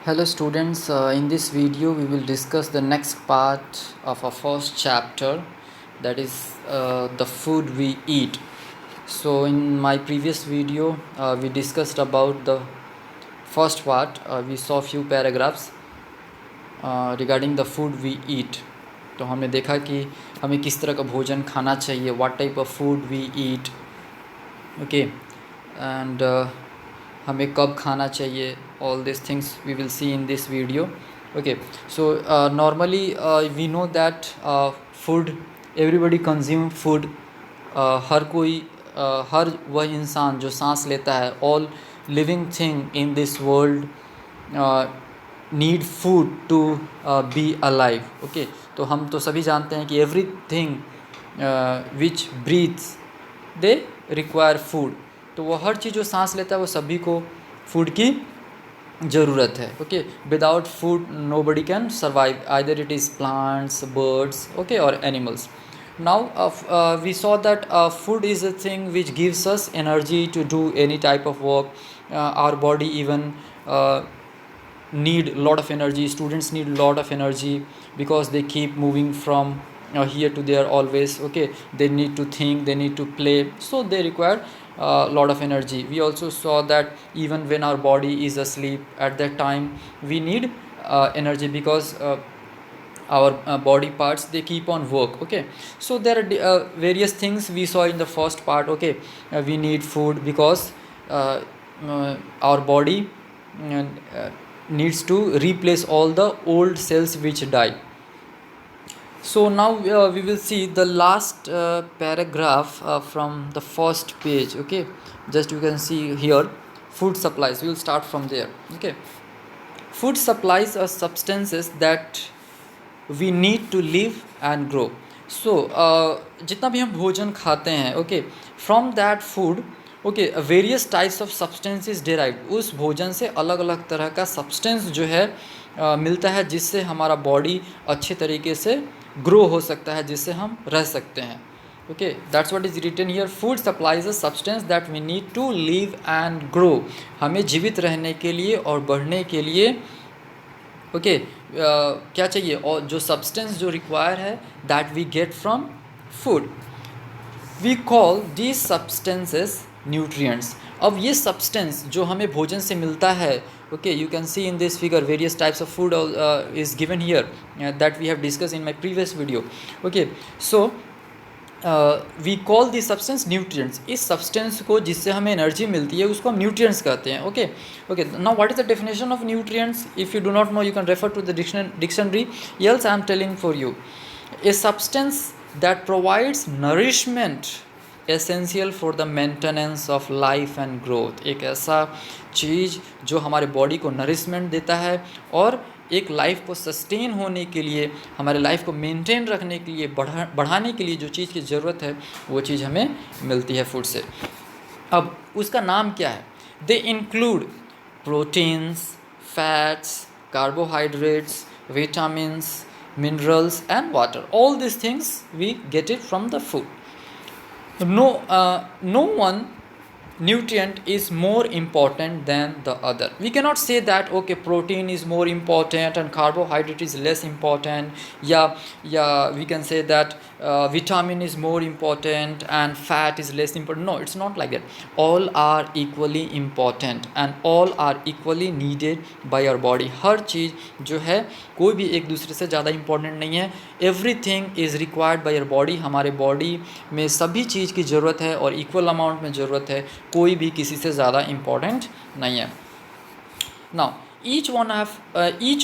Hello students, in this video we will discuss the next part of our first chapter, that is the food we eat. So in my previous video we discussed about the first part. We saw few paragraphs regarding the food we eat. तो हमने देखा कि हमें किस तरह का भोजन खाना चाहिए, what type of food we eat, okay, and हमें कब खाना चाहिए, all these things we will see in this video. Okay, so normally we know that food, everybody consume food. हर कोई हर वह इंसान जो सांस लेता है, all living thing in this world need food to be alive. Okay, तो हम तो सभी जानते हैं कि everything which breathes they require food. तो वो हर चीज़ जो सांस लेता है वो सभी को फूड की ज़रूरत है. Okay, without food nobody can survive, either it is plants, birds, okay, और animals. Now we saw that food is a thing which gives us energy to do any type of work. Our body even need lot of energy. Students need lot of energy because they keep moving from here to there always. Okay, they need to think, they need to play, so they require lot of energy. We also saw that even when our body is asleep, at that time we need energy because our body parts, they keep on work. Okay, so there are various things we saw in the first part. Okay, we need food because our body needs to replace all the old cells which die. So now we will see the last paragraph from the first page. Okay, just you can see here, food supplies. We will start from there. Okay, food supplies are substances that we need to live and grow. So जितना भी हम भोजन खाते हैं, okay, from that food, okay, various types of substances derived. उस भोजन से अलग अलग तरह का substance जो है मिलता है, जिससे हमारा बॉडी अच्छे तरीके से ग्रो हो सकता है, जिससे हम रह सकते हैं. Okay, that's what is written here. Food supplies a substance that we need to live and grow. हमें जीवित रहने के लिए और बढ़ने के लिए ओके क्या चाहिए, और जो सब्सटेंस जो रिक्वायर है, that we get from food. We call these substances nutrients. अब ये सब्सटेंस जो हमें भोजन से मिलता है, okay, you can see in this figure various types of food is given here that we have discussed in my previous video. Okay, so we call the substance nutrients. इस substance को जिससे हमें एनर्जी मिलती है उसको हम nutrients कहते हैं. Okay okay, now what is the definition of nutrients? If you do not know, you can refer to the dictionary. Else I am telling for you. A substance that provides nourishment essential for the maintenance of life and growth. एक ऐसा चीज़ जो हमारे body को nourishment देता है और एक life को सस्टेन होने के लिए, हमारे लाइफ को मेंटेन रखने के लिए, बढ़ाने के लिए जो चीज़ की ज़रूरत है, वो चीज़ हमें मिलती है फूड से. अब उसका नाम क्या है? They include proteins, fats, carbohydrates, vitamins, minerals and water. All this things we get it from the food. No one nutrient is more important than the other. We cannot say that okay, protein is more important and carbohydrate is less important. Yeah, we can say that vitamin is more important and fat is less important. No, it's not like that. All are equally important and all are equally needed by our body. हर चीज़ जो है कोई भी एक दूसरे से ज़्यादा important नहीं है. Everything is required by your body. हमारे बॉडी में सभी चीज़ की ज़रूरत है और इक्वल अमाउंट में ज़रूरत है. कोई भी किसी से ज़्यादा इम्पॉर्टेंट नहीं है. Now each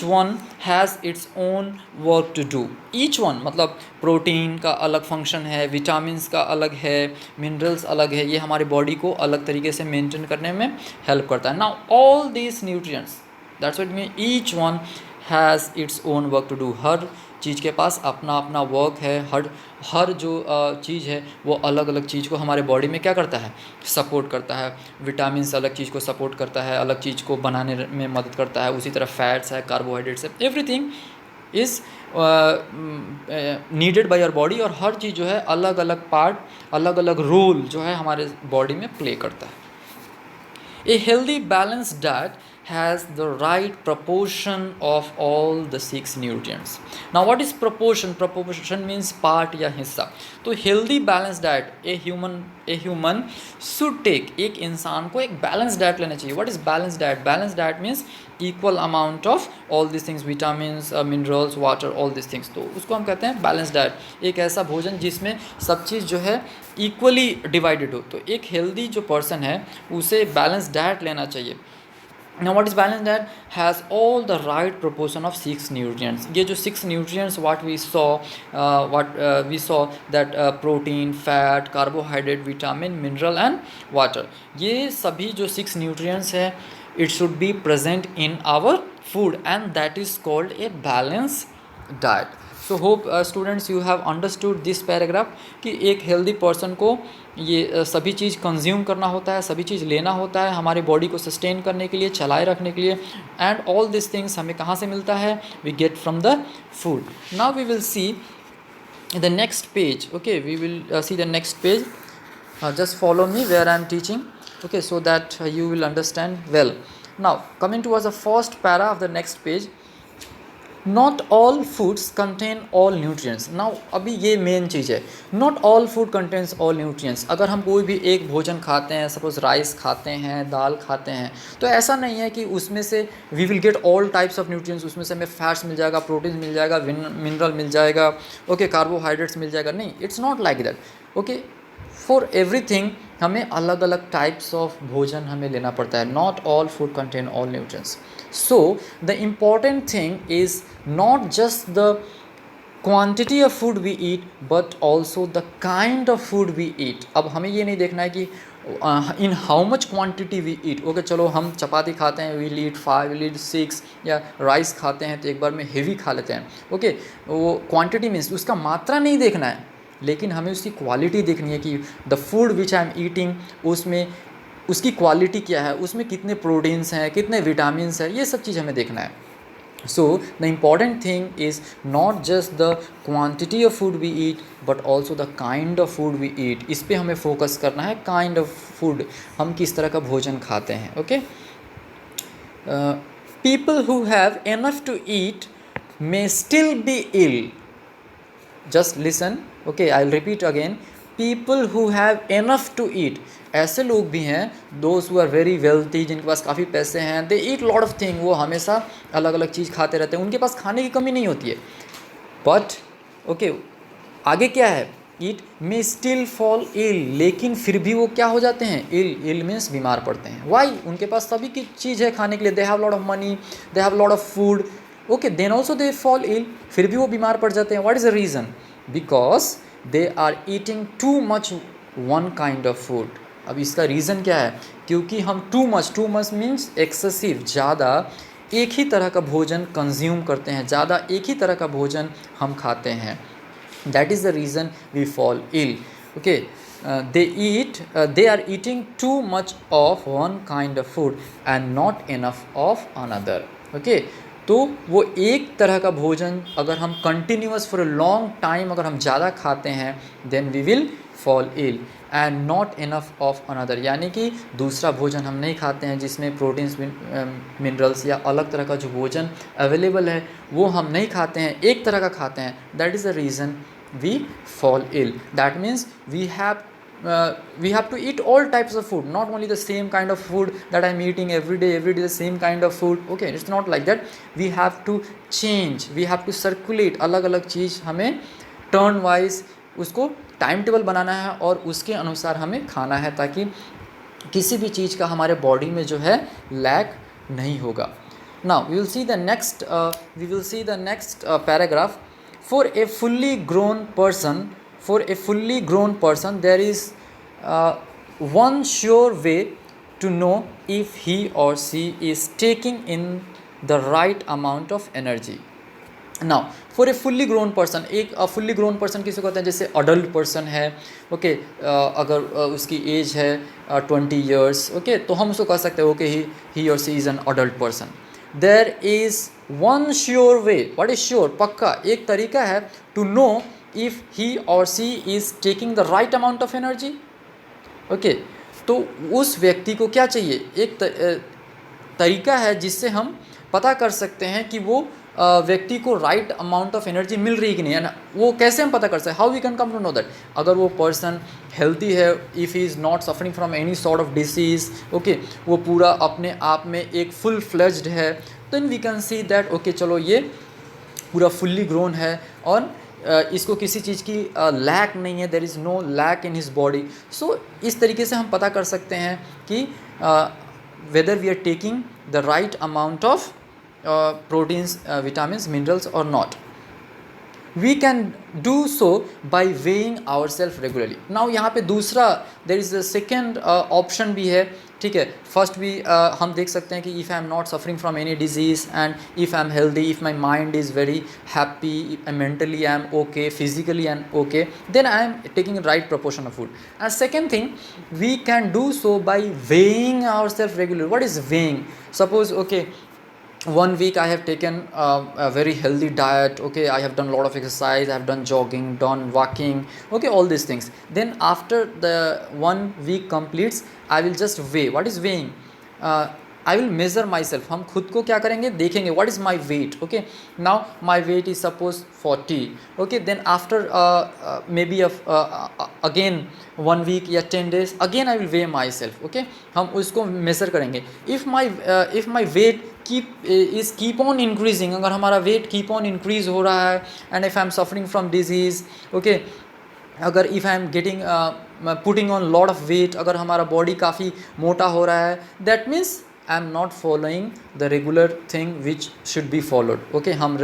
one has its own work to do. each one मतलब प्रोटीन का अलग फंक्शन है, विटामिन्स का अलग है, मिनरल्स अलग है. ये हमारी बॉडी को अलग तरीके से मेंटेन करने में हेल्प करता है. Now all these nutrients, that's what mean each one has its own work to do. हर चीज़ के पास अपना अपना वर्क है. हर जो चीज़ है वो अलग अलग चीज़ को हमारे बॉडी में क्या करता है, सपोर्ट करता है. विटामिन्स अलग चीज़ को सपोर्ट करता है, अलग चीज़ को बनाने में मदद करता है. उसी तरह फैट्स है, कार्बोहाइड्रेट्स है, everything is needed by your body. और हर चीज़ जो है अलग अलग पार्ट, अलग अलग रोल जो है हमारे बॉडी में प्ले करता है. A healthy balanced diet has the right proportion of all the 6 nutrients. Now what is proportion? Proportion means part या हिस्सा. तो healthy balanced diet, a human should take, एक इंसान को एक balanced diet लेना चाहिए. What is balanced diet? Balanced diet means equal amount of all these things, vitamins, minerals, water, all these things. तो उसको हम कहते हैं balanced diet. एक ऐसा भोजन जिसमें सब चीज़ जो है इक्वली डिवाइडेड हो. तो एक हेल्दी जो पर्सन है उसे बैलेंस डाइट लेना चाहिए. Now what is balanced diet? Has all the right proportion of 6 nutrients. ये जो 6 nutrients what we saw that protein, fat, carbohydrate, vitamin, mineral and water. ये सभी जो 6 nutrients है it should be present in our food and that is called a balanced diet. So hope students you have understood this paragraph कि एक healthy person को ये सभी चीज़ consume करना होता है, सभी चीज़ लेना होता है हमारे बॉडी को सस्टेन करने के लिए, चलाए रखने के लिए. एंड ऑल दिस थिंग्स हमें कहाँ से मिलता है? We get from the food. Now we will see the next page. Okay, we will see the next page. Just follow me where I am teaching, okay, so that you will understand well. Now coming towards the first para of the next page, not all foods contain all nutrients. Now अभी ये main चीज़ है, not all food contains all nutrients. अगर हम कोई भी एक भोजन खाते हैं, सपोज राइस खाते हैं, दाल खाते हैं, तो ऐसा नहीं है कि उसमें से we will get all types of nutrients. उसमें से हमें फैट्स मिल जाएगा, प्रोटीन मिल जाएगा, मिनरल मिल जाएगा, ओके, कार्बोहाइड्रेट्स मिल जाएगा. नहीं, it's not like that. Okay, for everything हमें अलग अलग टाइप्स ऑफ भोजन हमें लेना पड़ता है. Not all food contain all nutrients. So the important thing is not just the quantity of food we eat but also the kind of food we eat. अब हमें ये नहीं देखना है कि in how much quantity we eat. Okay, चलो हम चपाती खाते हैं, वी ईट 5, वी ईट 6, या राइस खाते हैं तो एक बार में हेवी खा लेते हैं. ओके, वो क्वांटिटी मीन्स उसका मात्रा नहीं देखना है, लेकिन हमें उसकी क्वालिटी देखनी है कि the food which I am eating उसमें उसकी क्वालिटी क्या है, उसमें कितने प्रोटीन्स हैं, कितने विटामिन्स हैं, ये सब चीज़ हमें देखना है. So the important thing is not just the quantity of food we eat but also the kind of food we eat. इस पर हमें फोकस करना है, काइंड ऑफ फूड, हम किस तरह का भोजन खाते हैं. Okay, people who have enough to eat may still be ill. Just listen, okay, I'll repeat again. People who have enough to eat, ऐसे लोग भी हैं, those who are very wealthy, जिनके पास काफ़ी पैसे हैं, they eat lot of things, वो हमेशा अलग अलग चीज़ खाते रहते हैं, उनके पास खाने की कमी नहीं होती है. But okay, आगे क्या है? It may still fall ill, लेकिन फिर भी वो क्या हो जाते हैं? Ill means बीमार पड़ते हैं. Why? उनके पास सभी की चीज़ है खाने के लिए, they have lot of money, they have lot of food. Okay, then also they fall ill, फिर भी वो बीमार पड़ जाते हैं. What is the reason? Because they are eating too much one kind of food. अब इसका रीज़न क्या है? क्योंकि हम टू मच मीन्स एक्सेसिव, ज़्यादा एक ही तरह का भोजन कंज्यूम करते हैं, ज़्यादा एक ही तरह का भोजन हम खाते हैं. That is the reason we fall ill. Okay, they are eating too much of one kind of food and not enough of another. Okay, तो वो एक तरह का भोजन अगर हम continuous for a long time अगर हम ज़्यादा खाते हैं then we will fall ill and not enough of another. यानी कि दूसरा भोजन हम नहीं खाते हैं जिसमें प्रोटीन्स, मिनरल्स या अलग तरह का जो भोजन अवेलेबल है वो हम नहीं खाते हैं, एक तरह का खाते हैं. That is the reason we fall ill. That means we have to eat all types of food, not only the same kind of food that I'm eating every day the same kind of food. Okay, it's not like that. We have to change, we have to circulate. अलग अलग चीज़ हमें turn wise उसको time table बनाना है और उसके अनुसार हमें खाना है ताकि किसी भी चीज़ का हमारे बॉडी में जो है लैक नहीं होगा. Now we will see the next paragraph. For a fully grown person there is one sure way to know if he or she is taking in the right amount of energy. Now for a fully grown person, एक fully grown person किसे कहते हैं? जैसे adult person है, okay, अगर उसकी as है 20 years, okay, तो हम उसको कह सकते हैं okay he or she is an adult person. There is one sure way. What is sure? पक्का एक तरीका है to know if he or she is taking the right amount of energy. Okay, तो उस व्यक्ति को क्या चाहिए? तरीका है जिससे हम पता कर सकते हैं कि वो व्यक्ति को राइट अमाउंट ऑफ एनर्जी मिल रही कि नहीं है ना। वो कैसे हम पता कर सकते हैं, how we can come to know that. अगर वो पर्सन हेल्थी है, if he is not suffering from any sort of disease, okay, वो पूरा अपने आप में एक फुल फ्लेज्ड है, then we can see that okay चलो ये पूरा फुल्ली ग्रोन है और इसको किसी चीज़ की लैक नहीं है, there is no lack in his body. So इस तरीके से हम पता कर सकते हैं कि whether we are taking the right amount of proteins, vitamins, minerals or not. We can do so by weighing ourselves regularly. Now यहाँ पे दूसरा there is a second option भी है, ठीक है। फर्स्ट भी हम देख सकते हैं कि if I am not suffering from any disease and if I am healthy, if my mind is very happy, mentally I am okay, physically I am okay, then I am taking the right proportion of food. And second thing, we can do so by weighing ourselves regularly. What is weighing? Suppose okay, 1 week I have taken a very healthy diet, okay, I have done a lot of exercise, I have done jogging, done walking, okay, all these things. Then after the 1 week completes, I will just weigh. What is weighing? I will measure myself. हम खुद को क्या करेंगे, देखेंगे what is my weight, okay. Now my weight is suppose 40, okay, then after maybe again 1 week या 10 days again I will weigh myself, okay. हम उसको measure करेंगे. If my weight keep on increasing, अगर हमारा वेट keep on increase हो रहा है, and if I am suffering from disease, okay, अगर if I am getting putting on lot of weight, अगर हमारा बॉडी काफ़ी मोटा हो रहा है, that means I am not following the regular thing which should be followed, okay. हम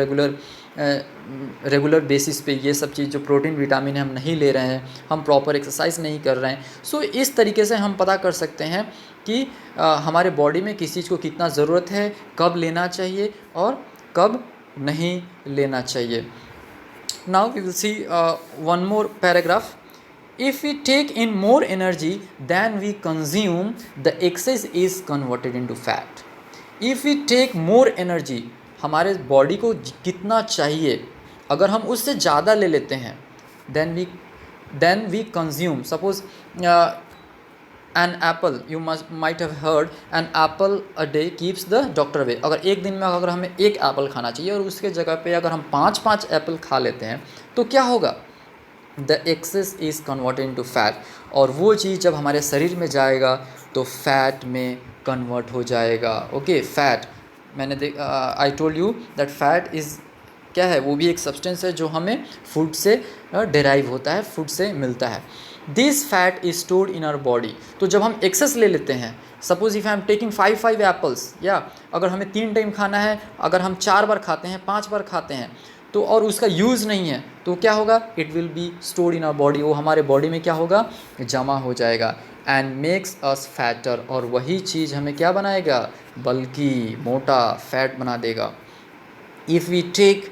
regular basis पे ये सब चीज़ जो प्रोटीन विटामिन है हम नहीं ले रहे हैं, हम प्रॉपर एक्सरसाइज नहीं कर रहे हैं। सो इस तरीके से हम पता कर सकते हैं कि हमारे बॉडी में किस चीज़ को कितना ज़रूरत है, कब लेना चाहिए और कब नहीं लेना चाहिए। Now we will see one more paragraph. If we take in more energy than we consume, the excess is converted into fat. If we take more energy, हमारे बॉडी को कितना चाहिए, अगर हम उससे ज़्यादा ले लेते हैं, then we consume. Suppose an apple, you might have heard, an apple a day keeps the doctor away. अगर एक दिन में अगर हमें एक एप्पल खाना चाहिए और उसके जगह पे अगर हम 5 एप्पल खा लेते हैं तो क्या होगा, the excess is converted into fat, और वो चीज़ जब हमारे शरीर में जाएगा तो फैट में कन्वर्ट हो जाएगा, ओके। फैट मैंने I told you that fat is क्या है, वो भी एक सब्सटेंस है जो हमें फूड से डिराइव होता है, फूड से मिलता है। This fat is stored in our body. तो जब हम एक्सेस ले लेते हैं, suppose if I am taking 5 apples, या अगर हमें 3 टाइम खाना है, अगर हम 4 बार खाते हैं, 5 बार खाते हैं, तो और उसका यूज़ नहीं है, तो क्या होगा, it will be stored in our body, वो हमारे बॉडी में क्या होगा, जमा हो जाएगा, एंड मेक्स अस फैटर, और वही चीज़ हमें क्या बनाएगा, बल्कि मोटा फैट बना देगा। If we take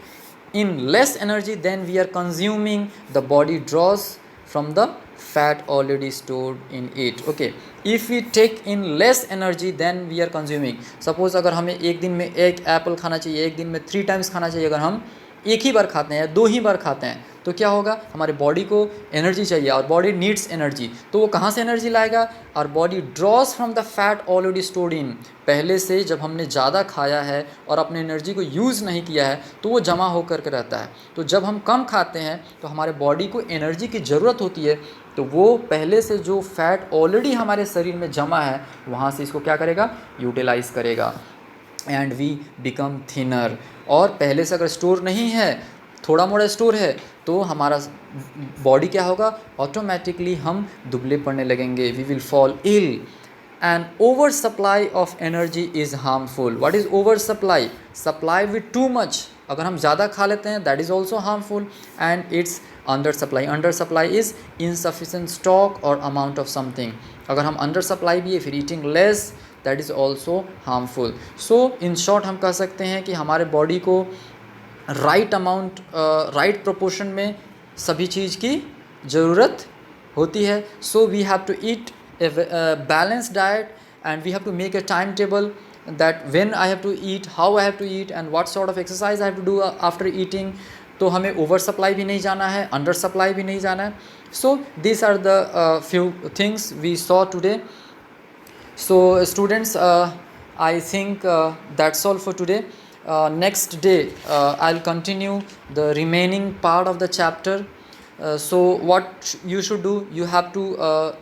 in less energy than we are consuming, the body draws from the fat already stored in it, okay. If we take in less energy than we are consuming, suppose अगर हमें एक दिन में एक Apple खाना चाहिए, एक दिन में 3 टाइम्स खाना चाहिए, अगर हम एक ही बार खाते हैं या 2 ही बार खाते हैं, तो क्या होगा, हमारे बॉडी को एनर्जी चाहिए, और बॉडी नीड्स एनर्जी, तो वो कहाँ से एनर्जी लाएगा, और body draws from the fat already stored in, पहले से जब हमने ज़्यादा खाया है और अपने एनर्जी को यूज़ नहीं किया है तो वो जमा होकर के रहता है। तो जब हम कम खाते हैं तो हमारे बॉडी को एनर्जी की ज़रूरत होती है, तो वो पहले से जो फैट ऑलरेडी हमारे शरीर में जमा है वहाँ से इसको क्या करेगा, यूटिलाइज़ करेगा, एंड वी बिकम थिनर। और पहले से अगर स्टोर नहीं है, थोड़ा मोड़ा स्टोर है, तो हमारा बॉडी क्या होगा, ऑटोमेटिकली हम दुबले पड़ने लगेंगे, we will fall ill. And over supply of energy is harmful. What is over supply, supply with too much, अगर हम ज़्यादा खा लेते हैं that is also harmful, and it's under supply, under supply is insufficient stock और amount of something, अगर हम under supply भी है, फिर eating less, that is also harmful. So in short हम कह सकते हैं कि हमारे बॉडी को राइट अमाउंट, राइट प्रोपोर्शन में सभी चीज़ की ज़रूरत होती है। So we have to eat a balanced diet, and we have to make a timetable that when I have to eat, how I have to eat, and what sort of exercise I have to do after eating. तो हमें over supply भी नहीं जाना है, under supply भी नहीं जाना है। So this are the few things we saw today. So students, I think that's all for today. Next day I'll continue the remaining part of the chapter. So what you should do, you have to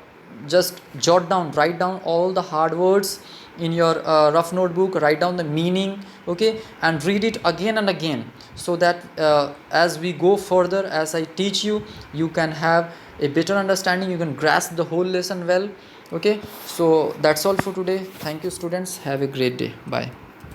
just write down all the hard words in your rough notebook, write down the meaning, okay, and read it again and again, so that as we go further, as I teach you, you can have a better understanding, you can grasp the whole lesson well. Okay, so that's all for today. Thank you students, have a great day, bye.